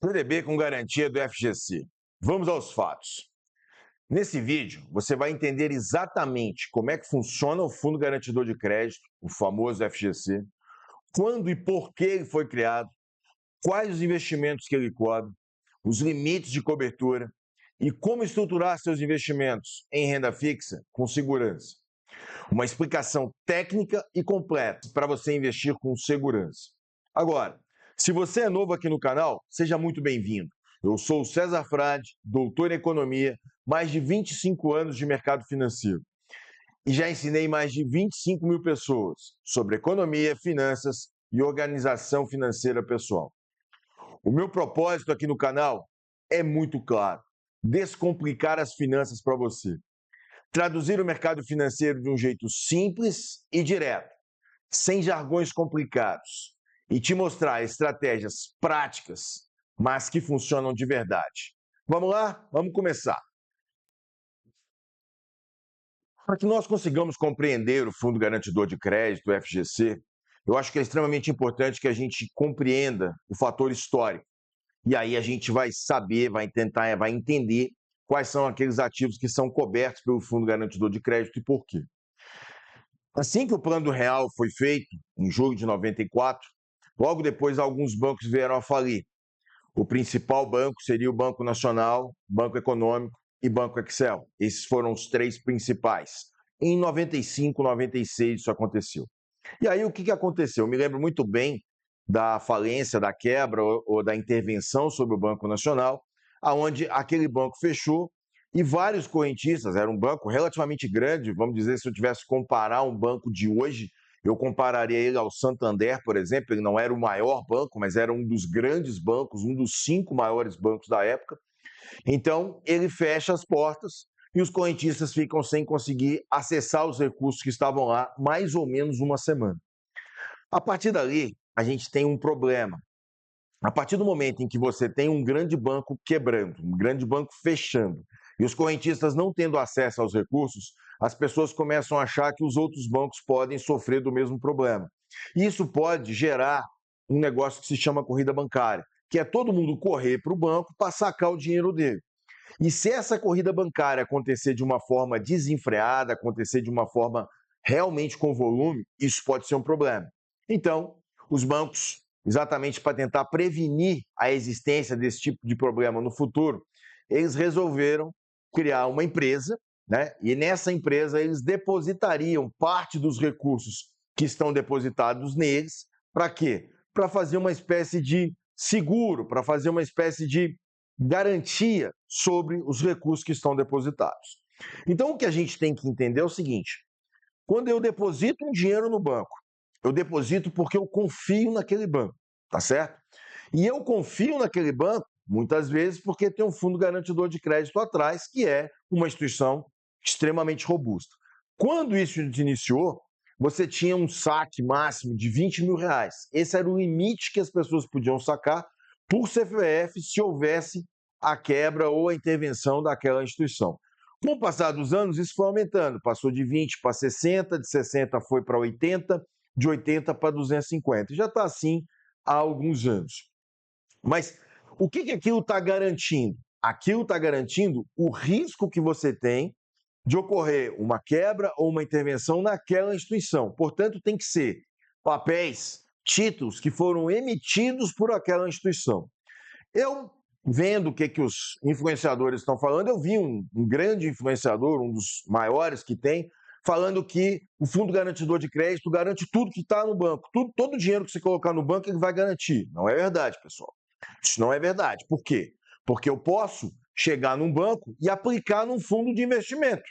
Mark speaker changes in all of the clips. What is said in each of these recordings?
Speaker 1: CDB com garantia do FGC. Vamos aos fatos. Nesse vídeo, você vai entender exatamente como é que funciona o Fundo Garantidor de Crédito, o famoso FGC, quando e por que ele foi criado, quais os investimentos que ele cobre, os limites de cobertura e como estruturar seus investimentos em renda fixa com segurança. Uma explicação técnica e completa para você investir com segurança. Agora, se você é novo aqui no canal, seja muito bem-vindo. Eu sou o César Frade, doutor em economia, mais de 25 anos de mercado financeiro. E já ensinei mais de 25 mil pessoas sobre economia, finanças e organização financeira pessoal. O meu propósito aqui no canal é muito claro: descomplicar as finanças para você. Traduzir o mercado financeiro de um jeito simples e direto, sem jargões complicados, e te mostrar estratégias práticas, mas que funcionam de verdade. Vamos lá? Vamos começar. Para que nós consigamos compreender o Fundo Garantidor de Crédito, o FGC, eu acho que é extremamente importante que a gente compreenda o fator histórico. E aí a gente vai saber, vai entender quais são aqueles ativos que são cobertos pelo Fundo Garantidor de Crédito e por quê. Assim que o Plano Real foi feito, em julho de 94, logo depois alguns bancos vieram a falir. O principal banco seria o Banco Nacional, Banco Econômico e Banco Excel. Esses foram os três principais. Em 95, 96 isso aconteceu. E aí o que aconteceu? Eu me lembro muito bem da falência, da quebra ou da intervenção sobre o Banco Nacional, aonde aquele banco fechou e vários correntistas, era um banco relativamente grande, vamos dizer, se eu tivesse que comparar um banco de hoje, eu compararia ele ao Santander, por exemplo. Ele não era o maior banco, mas era um dos grandes bancos, um dos 5 maiores bancos da época. Então, ele fecha as portas e os correntistas ficam sem conseguir acessar os recursos que estavam lá mais ou menos uma semana. A partir dali, a gente tem um problema. A partir do momento em que você tem um grande banco quebrando, um grande banco fechando, e os correntistas não tendo acesso aos recursos, as pessoas começam a achar que os outros bancos podem sofrer do mesmo problema. Isso pode gerar um negócio que se chama corrida bancária, que é todo mundo correr para o banco para sacar o dinheiro dele. E se essa corrida bancária acontecer de uma forma desenfreada, acontecer de uma forma realmente com volume, isso pode ser um problema. Então, os bancos, exatamente para tentar prevenir a existência desse tipo de problema no futuro, eles resolveram criar uma empresa, né? E nessa empresa eles depositariam parte dos recursos que estão depositados neles. Para quê? Para fazer uma espécie de seguro, para fazer uma espécie de garantia sobre os recursos que estão depositados. Então, o que a gente tem que entender é o seguinte: quando eu deposito um dinheiro no banco, eu deposito porque eu confio naquele banco, tá certo? E eu confio naquele banco, muitas vezes, porque tem um fundo garantidor de crédito atrás, que é uma instituição extremamente robusta. Quando isso se iniciou, você tinha um saque máximo de R$ 20 mil. Esse era o limite que as pessoas podiam sacar por CPF se houvesse a quebra ou a intervenção daquela instituição. Com o passar dos anos, isso foi aumentando, passou de 20 para 60, de 60 foi para 80, de 80 para 250. Já está assim há alguns anos. Mas o que aquilo está garantindo? Aquilo está garantindo o risco que você tem de ocorrer uma quebra ou uma intervenção naquela instituição. Portanto, tem que ser papéis, títulos que foram emitidos por aquela instituição. Eu, vendo o que os influenciadores estão falando, eu vi um grande influenciador, um dos maiores que tem, falando que o Fundo Garantidor de Crédito garante tudo que está no banco. Todo o dinheiro que você colocar no banco, ele vai garantir. Não é verdade, pessoal. Isso não é verdade. Por quê? Porque eu posso chegar num banco e aplicar num fundo de investimento.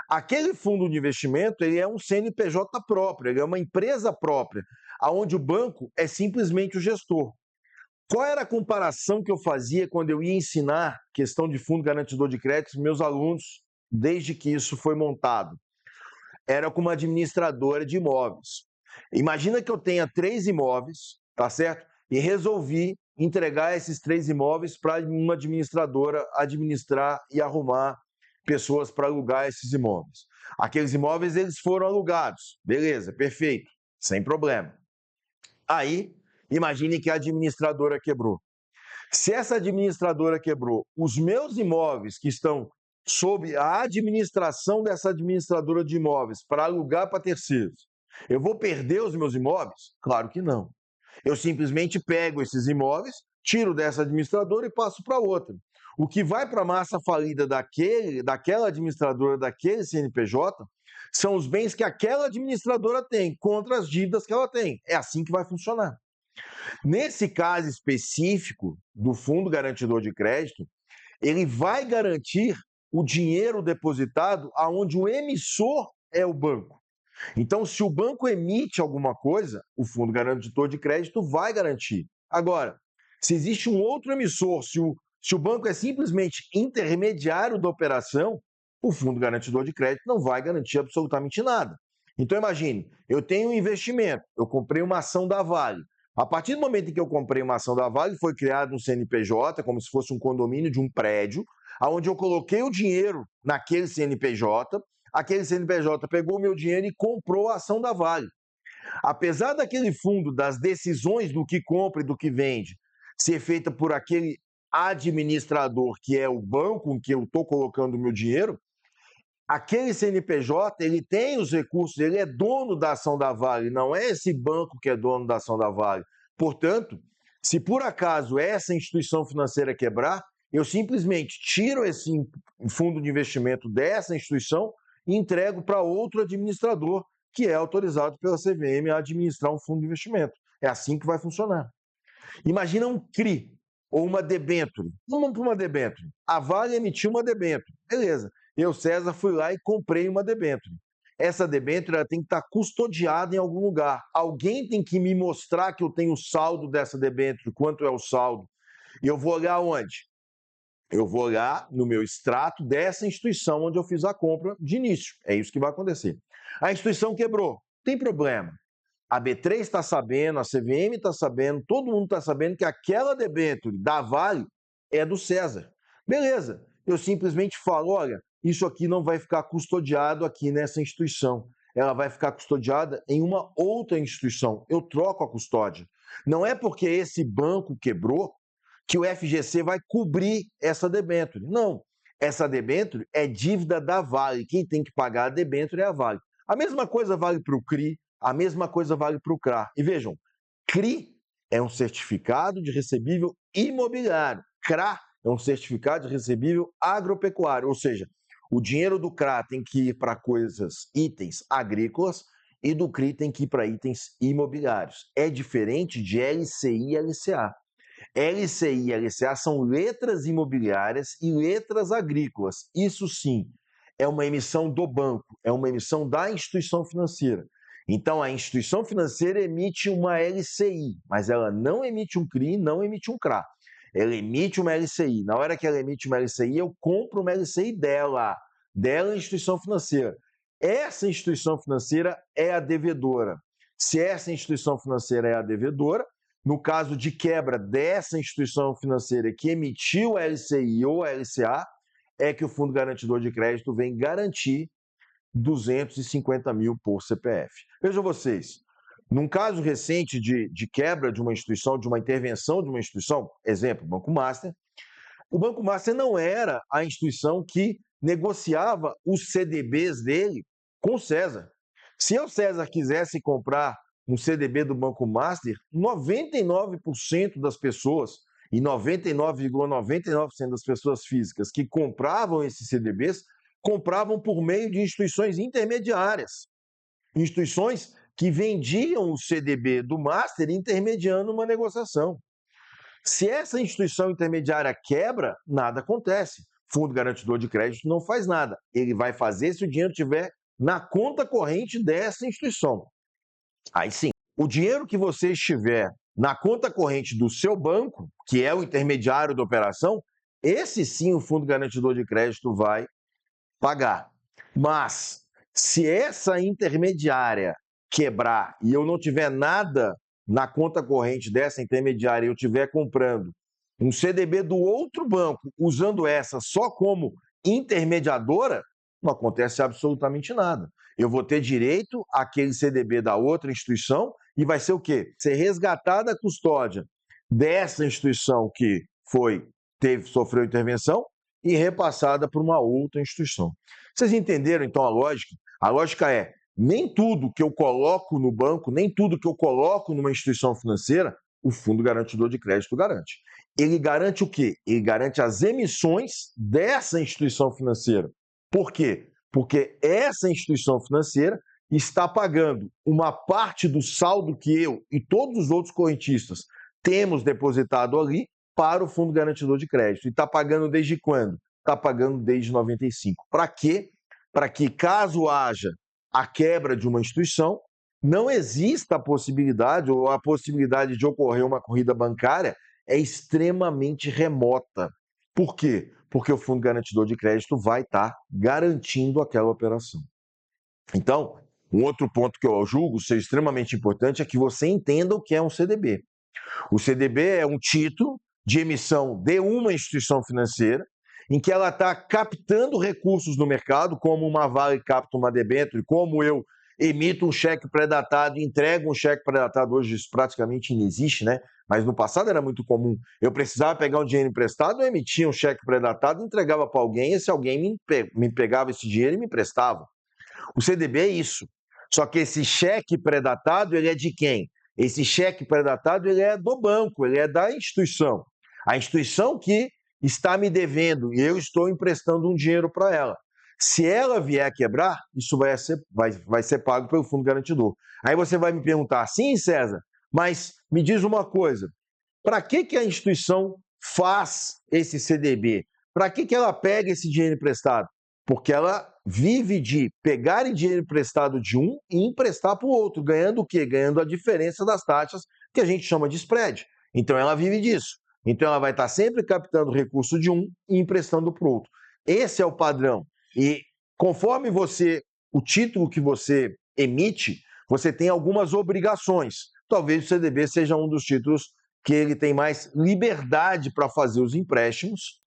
Speaker 1: Aquele fundo de investimento, ele é um CNPJ próprio, ele é uma empresa própria, onde o banco é simplesmente o gestor. Qual era a comparação que eu fazia quando eu ia ensinar questão de fundo garantidor de crédito meus alunos, desde que isso foi montado? Era com uma administradora de imóveis. Imagina que eu tenha 3 imóveis, tá certo? E resolvi entregar esses 3 imóveis para uma administradora administrar e arrumar pessoas para alugar esses imóveis. Aqueles imóveis, eles foram alugados. Beleza, perfeito, sem problema. Aí, imagine que a administradora quebrou. Se essa administradora quebrou, os meus imóveis que estão sob a administração dessa administradora de imóveis para alugar para terceiros, eu vou perder os meus imóveis? Claro que não. Eu simplesmente pego esses imóveis, tiro dessa administradora e passo para outra. O que vai para a massa falida daquela administradora, daquele CNPJ, são os bens que aquela administradora tem contra as dívidas que ela tem. É assim que vai funcionar. Nesse caso específico do Fundo Garantidor de Crédito, ele vai garantir o dinheiro depositado aonde o emissor é o banco. Então, se o banco emite alguma coisa, o Fundo Garantidor de Crédito vai garantir. Agora, se existe um outro emissor, se o banco é simplesmente intermediário da operação, o Fundo Garantidor de Crédito não vai garantir absolutamente nada. Então, imagine, eu tenho um investimento, eu comprei uma ação da Vale. A partir do momento em que eu comprei uma ação da Vale, foi criado um CNPJ, como se fosse um condomínio de um prédio, onde eu coloquei o dinheiro naquele CNPJ, aquele CNPJ pegou o meu dinheiro e comprou a ação da Vale. Apesar daquele fundo, das decisões do que compra e do que vende, ser feita por aquele administrador, que é o banco em que eu estou colocando o meu dinheiro, aquele CNPJ, ele tem os recursos, ele é dono da ação da Vale, não é esse banco que é dono da ação da Vale. Portanto, se por acaso essa instituição financeira quebrar, eu simplesmente tiro esse fundo de investimento dessa instituição e entrego para outro administrador que é autorizado pela CVM a administrar um fundo de investimento. É assim que vai funcionar. Imagina um CRI ou uma debênture. Vamos para uma debênture. A Vale emitiu uma debênture. Beleza. Eu, César, fui lá e comprei uma debênture. Essa debênture ela tem que estar custodiada em algum lugar. Alguém tem que me mostrar que eu tenho o saldo dessa debênture, quanto é o saldo. E eu vou olhar onde? Eu vou olhar no meu extrato dessa instituição onde eu fiz a compra de início. É isso que vai acontecer. A instituição quebrou. Tem problema. A B3 está sabendo, a CVM está sabendo, todo mundo está sabendo que aquela debênture da Vale é do César. Beleza. Eu simplesmente falo, olha, isso aqui não vai ficar custodiado aqui nessa instituição. Ela vai ficar custodiada em uma outra instituição. Eu troco a custódia. Não é porque esse banco quebrou que o FGC vai cobrir essa debênture. Não. Essa debênture é dívida da Vale. Quem tem que pagar a debênture é a Vale. A mesma coisa vale para o CRI, a mesma coisa vale para o CRA. E vejam, CRI é um certificado de recebível imobiliário. CRA é um certificado de recebível agropecuário. Ou seja, o dinheiro do CRA tem que ir para coisas, itens agrícolas, e do CRI tem que ir para itens imobiliários. É diferente de LCI e LCA. LCI e LCA são letras imobiliárias e letras agrícolas. Isso sim, é uma emissão do banco, é uma emissão da instituição financeira. Então, a instituição financeira emite uma LCI, mas ela não emite um CRI, não emite um CRA. Ela emite uma LCI. Na hora que ela emite uma LCI, eu compro uma LCI dela, instituição financeira. Essa instituição financeira é a devedora. Se essa instituição financeira é a devedora, no caso de quebra dessa instituição financeira que emitiu a LCI ou a LCA, é que o Fundo Garantidor de Crédito vem garantir 250 mil por CPF. Vejam vocês, num caso recente de quebra de uma instituição, de uma intervenção de uma instituição, exemplo, Banco Master, o Banco Master não era a instituição que negociava os CDBs dele com o César. Se o César quisesse comprar um CDB do Banco Master, 99% das pessoas e 99,99% das pessoas físicas que compravam esses CDBs compravam por meio de instituições intermediárias. Instituições que vendiam o CDB do Master intermediando uma negociação. Se essa instituição intermediária quebra, nada acontece. Fundo Garantidor de Crédito não faz nada. Ele vai fazer se o dinheiro estiver na conta corrente dessa instituição. Aí sim, o dinheiro que você estiver na conta corrente do seu banco, que é o intermediário da operação, esse sim o Fundo Garantidor de Crédito vai pagar. Mas se essa intermediária quebrar e eu não tiver nada na conta corrente dessa intermediária e eu estiver comprando um CDB do outro banco usando essa só como intermediadora, não acontece absolutamente nada. Eu vou ter direito àquele CDB da outra instituição e vai ser o quê? Ser resgatada a custódia dessa instituição que sofreu intervenção e repassada para uma outra instituição. Vocês entenderam, então, a lógica? A lógica é, nem tudo que eu coloco no banco, nem tudo que eu coloco numa instituição financeira, o Fundo Garantidor de Crédito garante. Ele garante o quê? Ele garante as emissões dessa instituição financeira. Por quê? Porque essa instituição financeira está pagando uma parte do saldo que eu e todos os outros correntistas temos depositado ali para o Fundo Garantidor de Crédito. E está pagando desde quando? Está pagando desde 95. Para quê? Para que, caso haja a quebra de uma instituição, não exista a possibilidade, ou a possibilidade de ocorrer uma corrida bancária é extremamente remota. Por quê? Porque o Fundo Garantidor de Crédito vai estar garantindo aquela operação. Então, um outro ponto que eu julgo ser extremamente importante é que você entenda o que é um CDB. O CDB é um título de emissão de uma instituição financeira em que ela está captando recursos no mercado, como uma Vale capta uma debênture, como eu emito um cheque pré-datado e entrego um cheque pré-datado. Hoje isso praticamente não existe, né? Mas no passado era muito comum. Eu precisava pegar um dinheiro emprestado, eu emitia um cheque pré-datado, entregava para alguém, e esse alguém me pegava esse dinheiro e me emprestava. O CDB é isso. Só que esse cheque pré-datado, ele é de quem? Esse cheque pré-datado, ele é do banco, ele é da instituição. A instituição que está me devendo e eu estou emprestando um dinheiro para ela. Se ela vier a quebrar, isso vai ser pago pelo Fundo Garantidor. Aí você vai me perguntar, sim, César, mas me diz uma coisa, para que a instituição faz esse CDB? Para que ela pega esse dinheiro emprestado? Porque ela vive de pegar dinheiro emprestado de um e emprestar para o outro, ganhando o quê? Ganhando a diferença das taxas, que a gente chama de spread. Então ela vive disso. Então ela vai estar sempre captando recurso de um e emprestando para o outro. Esse é o padrão. E conforme o título que você emite, você tem algumas obrigações. Talvez o CDB seja um dos títulos que ele tem mais liberdade para fazer os empréstimos.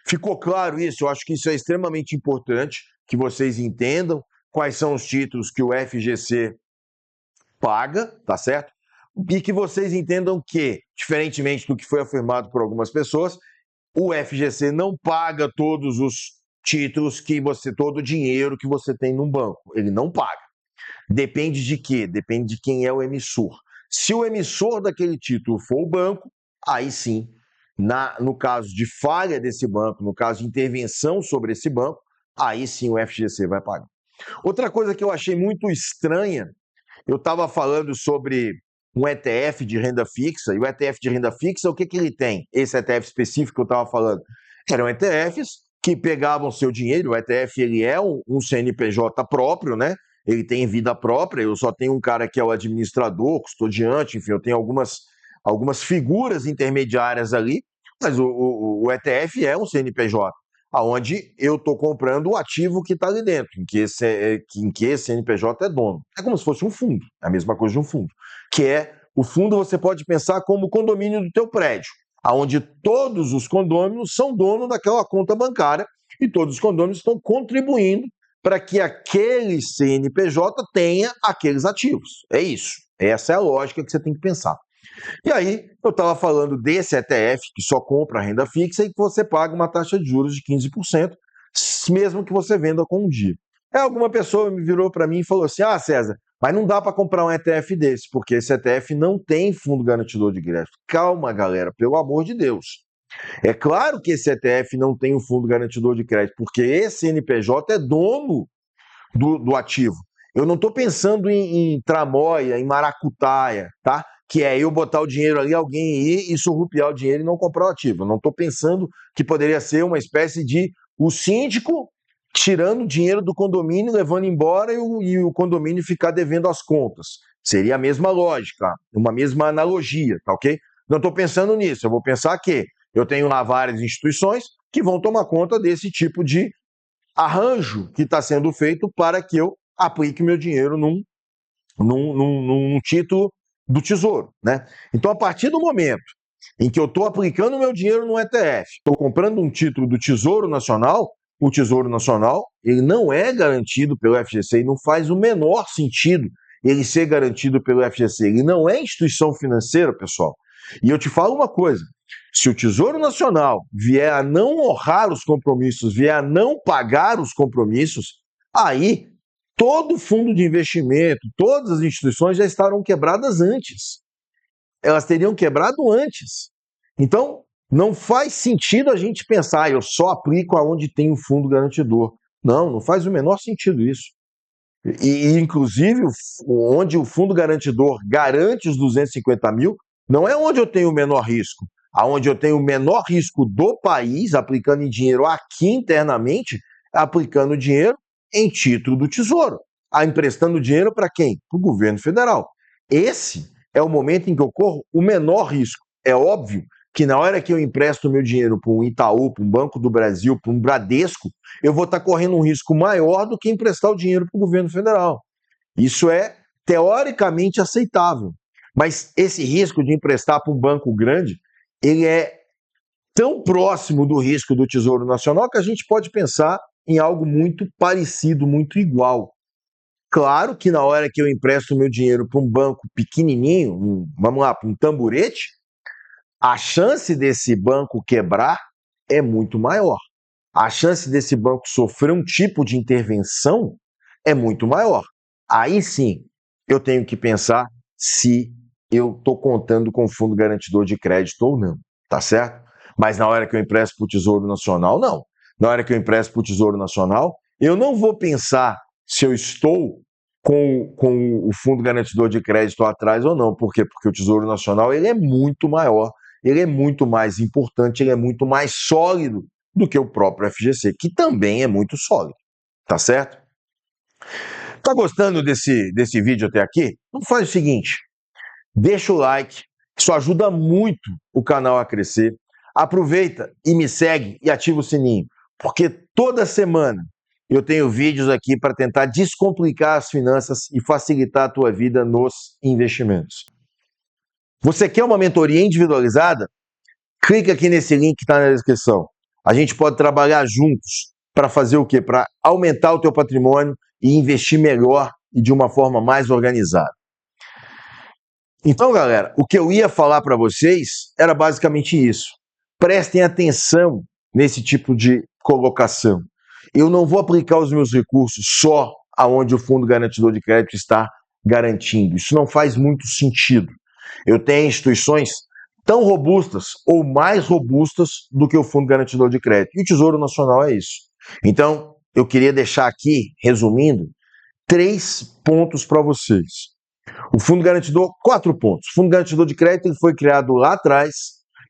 Speaker 1: Ficou claro isso? Eu acho que isso é extremamente importante, que vocês entendam quais são os títulos que o FGC paga, tá certo? E que vocês entendam que, diferentemente do que foi afirmado por algumas pessoas, o FGC não paga todos os títulos todo o dinheiro que você tem num banco. Ele não paga. Depende de quê? Depende de quem é o emissor. Se o emissor daquele título for o banco, aí sim, no caso de falha desse banco, no caso de intervenção sobre esse banco, aí sim o FGC vai pagar. Outra coisa que eu achei muito estranha, eu estava falando sobre um ETF de renda fixa, e o ETF de renda fixa, o que ele tem? Esse ETF específico que eu estava falando, eram ETFs que pegavam seu dinheiro, o ETF ele é um CNPJ próprio, né? Ele tem vida própria, eu só tenho um cara que é o administrador, custodiante, enfim, eu tenho algumas figuras intermediárias ali, mas o ETF é um CNPJ, aonde eu estou comprando o ativo que está ali dentro, em que esse CNPJ é dono. É como se fosse um fundo, é a mesma coisa de um fundo, que é o fundo você pode pensar como o condomínio do teu prédio, aonde todos os condôminos são donos daquela conta bancária e todos os condôminos estão contribuindo para que aquele CNPJ tenha aqueles ativos. É isso. Essa é a lógica que você tem que pensar. E aí, eu estava falando desse ETF que só compra renda fixa e que você paga uma taxa de juros de 15%, mesmo que você venda com um dia. Aí alguma pessoa me virou para mim e falou assim, César, mas não dá para comprar um ETF desse, porque esse ETF não tem fundo garantidor de crédito. Calma, galera, pelo amor de Deus. É claro que esse ETF não tem um fundo garantidor de crédito, porque esse CNPJ é dono do ativo. Eu não estou pensando em tramóia, em maracutaia, tá? Que é eu botar o dinheiro ali, alguém ir e surrupiar o dinheiro e não comprar o ativo. Eu não estou pensando que poderia ser uma espécie de o síndico tirando o dinheiro do condomínio, levando embora e o condomínio ficar devendo as contas. Seria a mesma lógica, uma mesma analogia, tá ok? Não estou pensando nisso. Eu vou pensar que eu tenho lá várias instituições que vão tomar conta desse tipo de arranjo que está sendo feito para que eu aplique meu dinheiro num título do Tesouro, né? Então, a partir do momento em que eu estou aplicando meu dinheiro no ETF, estou comprando um título do Tesouro Nacional, o Tesouro Nacional ele não é garantido pelo FGC e não faz o menor sentido ele ser garantido pelo FGC. Ele não é instituição financeira, pessoal. E eu te falo uma coisa, Se o Tesouro Nacional vier a não honrar os compromissos, vier a não pagar os compromissos, aí todo fundo de investimento, todas as instituições já estarão quebradas antes. Elas teriam quebrado antes. Então, não faz sentido a gente pensar, eu só aplico aonde tem o fundo garantidor. Não, não faz o menor sentido isso. Inclusive, onde o fundo garantidor garante os 250 mil, não é onde eu tenho o menor risco. Aonde eu tenho o menor risco do país, aplicando em dinheiro aqui internamente, aplicando dinheiro em título do Tesouro. Emprestando dinheiro para quem? Para o governo federal. Esse é o momento em que ocorre o menor risco. É óbvio que na hora que eu empresto meu dinheiro para um Itaú, para um Banco do Brasil, para um Bradesco, eu vou estar correndo um risco maior do que emprestar o dinheiro para o governo federal. Isso é teoricamente aceitável. Mas esse risco de emprestar para um banco grande, ele é tão próximo do risco do Tesouro Nacional que a gente pode pensar em algo muito parecido, muito igual. Claro que na hora que eu empresto meu dinheiro para um banco pequenininho, vamos lá, para um tamborete, a chance desse banco quebrar é muito maior. A chance desse banco sofrer um tipo de intervenção é muito maior. Aí sim, eu tenho que pensar se eu estou contando com o fundo garantidor de crédito ou não, tá certo? Mas na hora que eu empresto para o Tesouro Nacional, não. Na hora que eu empresto para o Tesouro Nacional, eu não vou pensar se eu estou com o fundo garantidor de crédito atrás ou não. Por quê? Porque o Tesouro Nacional ele é muito maior, ele é muito mais importante, ele é muito mais sólido do que o próprio FGC, que também é muito sólido, tá certo? Tá gostando desse vídeo até aqui? Então faz o seguinte, deixa o like, isso ajuda muito o canal a crescer. Aproveita e me segue e ativa o sininho, porque toda semana eu tenho vídeos aqui para tentar descomplicar as finanças e facilitar a tua vida nos investimentos. Você quer uma mentoria individualizada? Clica aqui nesse link que está na descrição. A gente pode trabalhar juntos para fazer o quê? Para aumentar o teu patrimônio e investir melhor e de uma forma mais organizada. Então, galera, o que eu ia falar para vocês era basicamente isso. Prestem atenção nesse tipo de colocação. Eu não vou aplicar os meus recursos só aonde o fundo garantidor de crédito está garantindo. Isso não faz muito sentido. Eu tenho instituições tão robustas ou mais robustas do que o fundo garantidor de crédito. E o Tesouro Nacional é isso. Então, eu queria deixar aqui, resumindo, 3 pontos para vocês. O fundo garantidor, 4 pontos. O fundo garantidor de crédito ele foi criado lá atrás,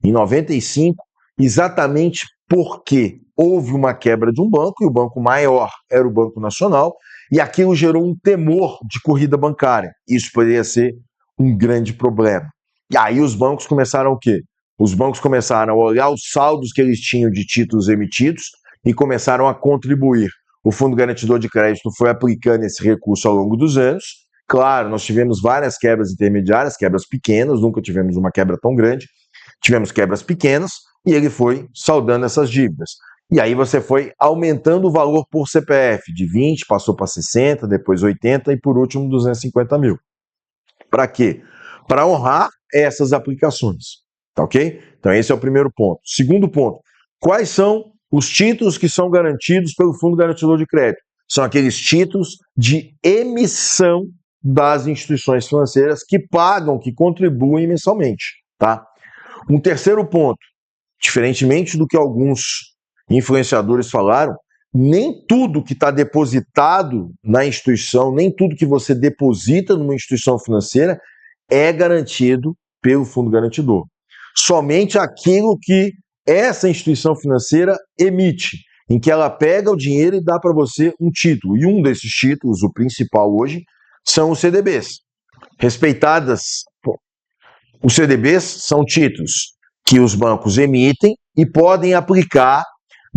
Speaker 1: em 95, exatamente porque houve uma quebra de um banco, e o banco maior era o Banco Nacional, e aquilo gerou um temor de corrida bancária. Isso poderia ser um grande problema. E aí os bancos começaram o quê? Os bancos começaram a olhar os saldos que eles tinham de títulos emitidos e começaram a contribuir. O Fundo Garantidor de Crédito foi aplicando esse recurso ao longo dos anos. Claro, nós tivemos várias quebras intermediárias, quebras pequenas, nunca tivemos uma quebra tão grande. Tivemos quebras pequenas e ele foi saldando essas dívidas. E aí você foi aumentando o valor por CPF, de 20 passou para 60, depois 80 e por último 250 mil. Para quê? Para honrar essas aplicações, tá ok? Então esse é o primeiro ponto. Segundo ponto, quais são os títulos que são garantidos pelo Fundo Garantidor de Crédito? São aqueles títulos de emissão das instituições financeiras que pagam, que contribuem mensalmente, tá? Um terceiro ponto, diferentemente do que alguns influenciadores falaram, nem tudo que está depositado na instituição, nem tudo que você deposita numa instituição financeira é garantido pelo fundo garantidor. Somente aquilo que essa instituição financeira emite, em que ela pega o dinheiro e dá para você um título. E um desses títulos, o principal hoje, são os CDBs. Os CDBs são títulos que os bancos emitem e podem aplicar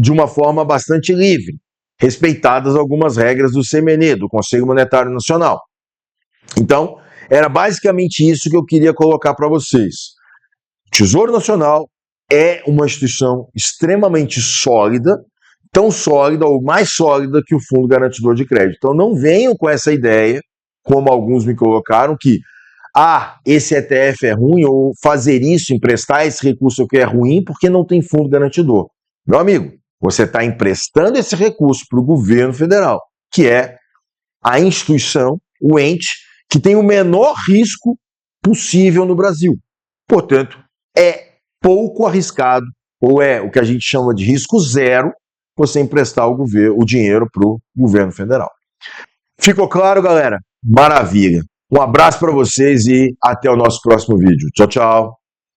Speaker 1: de uma forma bastante livre, respeitadas algumas regras do CMN, do Conselho Monetário Nacional. Então, era basicamente isso que eu queria colocar para vocês. O Tesouro Nacional é uma instituição extremamente sólida, tão sólida ou mais sólida que o Fundo Garantidor de Crédito. Então, não venham com essa ideia, como alguns me colocaram, que esse ETF é ruim, ou fazer isso, emprestar esse recurso aqui é ruim porque não tem fundo garantidor. Meu amigo, você está emprestando esse recurso para o governo federal, que é a instituição, o ente, que tem o menor risco possível no Brasil. Portanto, é pouco arriscado, ou é o que a gente chama de risco zero, você emprestar o dinheiro para o governo federal. Ficou claro, galera? Maravilha. Um abraço para vocês e até o nosso próximo vídeo. Tchau, tchau.